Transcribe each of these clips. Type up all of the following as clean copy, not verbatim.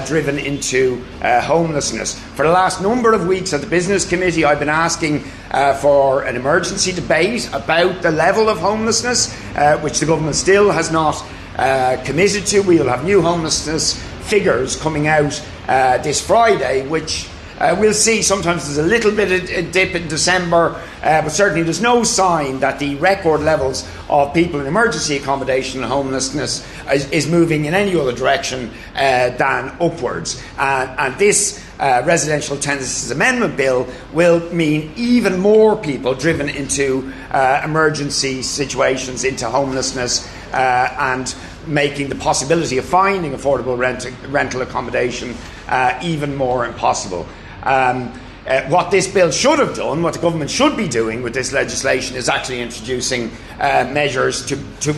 driven into homelessness. For the last number of weeks at the Business Committee, I've been asking for an emergency debate about the level of homelessness, which the government still has not committed to. We will have new homelessness figures coming out this Friday, which we'll see. Sometimes there's a little bit of a dip in December, but certainly there's no sign that the record levels of people in emergency accommodation and homelessness is moving in any other direction than upwards. And this Residential Tenancies Amendment Bill will mean even more people driven into emergency situations, into homelessness, and making the possibility of finding affordable rental accommodation even more impossible. What this bill should have done, what the government should be doing with this legislation, is actually introducing measures to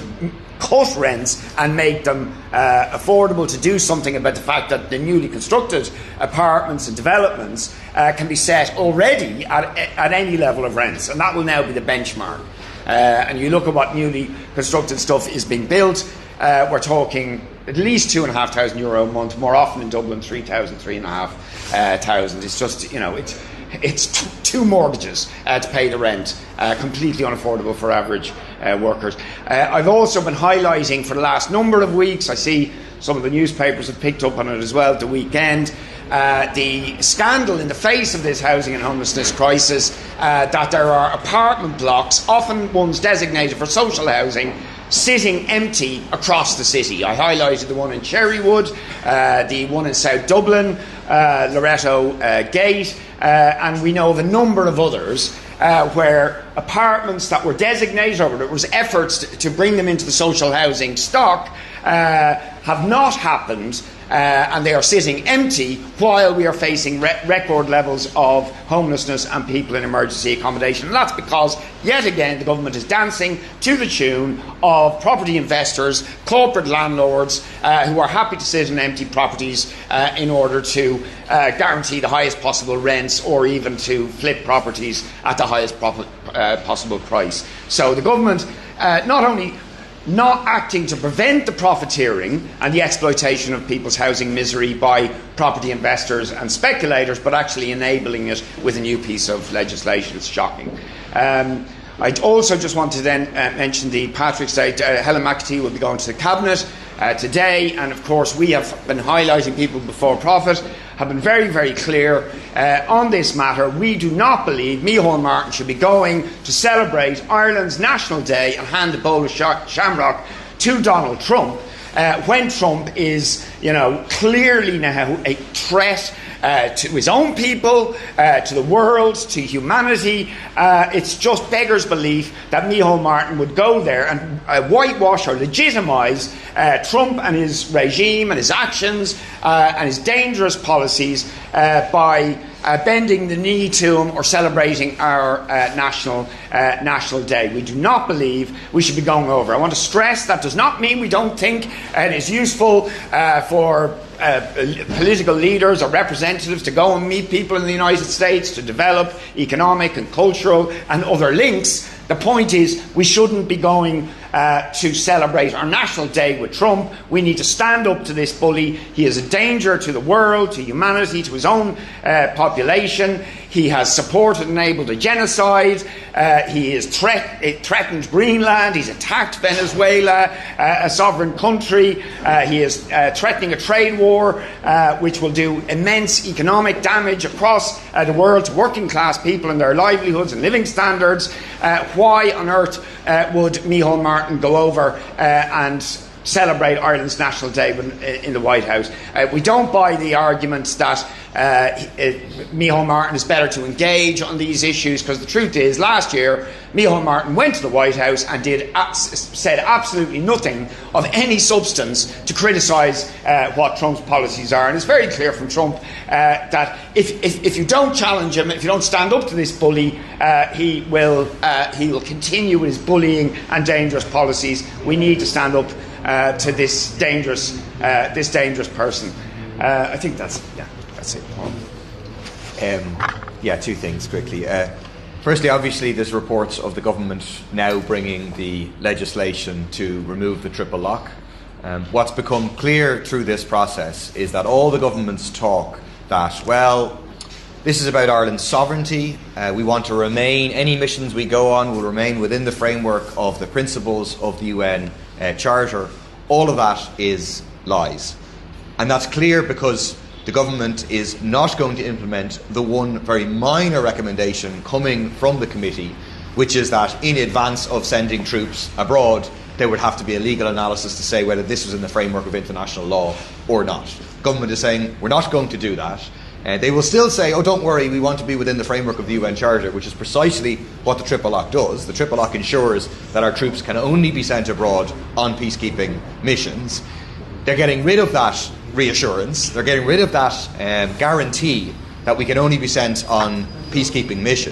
cut rents and make them affordable, to do something about the fact that the newly constructed apartments and developments can be set already at any level of rents, and that will now be the benchmark. And you look at what newly constructed stuff is being built, we're talking at least €2,500 a month, more often in Dublin 3,000, 3,500. It's just, it's two mortgages to pay the rent, completely unaffordable for average workers. I've also been highlighting for the last number of weeks, I see some of the newspapers have picked up on it as well at the weekend, the scandal in the face of this housing and homelessness crisis, that there are apartment blocks, often ones designated for social housing, sitting empty across the city. I highlighted the one in Cherrywood, the one in South Dublin, Loreto Gate, and we know of a number of others where apartments that were designated, or there was efforts to bring them into the social housing stock, have not happened, and they are sitting empty while we are facing record levels of homelessness and people in emergency accommodation. And that's because, yet again, the government is dancing to the tune of property investors, corporate landlords, who are happy to sit in empty properties in order to guarantee the highest possible rents, or even to flip properties at the highest possible price. So the government not only not acting to prevent the profiteering and the exploitation of people's housing misery by property investors and speculators, but actually enabling it with a new piece of legislation. It's shocking. I also just want to then mention the Patrick's Day. Helen McAtee will be going to the Cabinet today, and of course we have been highlighting people before profit, have been very, very clear on this matter. We do not believe Micheál Martin should be going to celebrate Ireland's National Day and hand a bowl of shamrock to Donald Trump when Trump is, clearly now a threat to his own people, to the world, to humanity. It's just beggars belief that Micheál Martin would go there and whitewash or legitimise Trump and his regime and his actions and his dangerous policies by bending the knee to him or celebrating our national day. We do not believe we should be going over. I want to stress that does not mean we don't think it is useful for political leaders or representatives to go and meet people in the United States to develop economic and cultural and other links. The point is, we shouldn't be going to celebrate our National Day with Trump. We need to stand up to this bully. He is a danger to the world, to humanity, to his own population. He has supported and enabled a genocide. He has threatened Greenland. He's attacked Venezuela, a sovereign country. He is threatening a trade war, which will do immense economic damage across the world to working class people and their livelihoods and living standards. Why on earth would Micheál Martin go over and celebrate Ireland's National Day in the White House? We don't buy the argument that Micheál Martin is better to engage on these issues, because the truth is, last year Micheál Martin went to the White House and said absolutely nothing of any substance to criticise what Trump's policies are. And it's very clear from Trump that if you don't challenge him, if you don't stand up to this bully, he will continue with his bullying and dangerous policies. We need to stand up to this dangerous person. I think that's it. Two things quickly. Firstly, obviously, there's reports of the government now bringing the legislation to remove the triple lock What's become clear through this process is that all the governments talk that, well, this is about Ireland's sovereignty. We want to remain, any missions we go on will remain within the framework of the principles of the UN Charter. All of that is lies. And that's clear because the government is not going to implement the one very minor recommendation coming from the committee, which is that in advance of sending troops abroad, there would have to be a legal analysis to say whether this was in the framework of international law or not. The government is saying, we're not going to do that. They will still say, oh, don't worry, we want to be within the framework of the UN Charter, which is precisely what the Triple Lock does. The Triple Lock ensures that our troops can only be sent abroad on peacekeeping missions. They're getting rid of that reassurance. They're getting rid of that guarantee that we can only be sent on peacekeeping missions.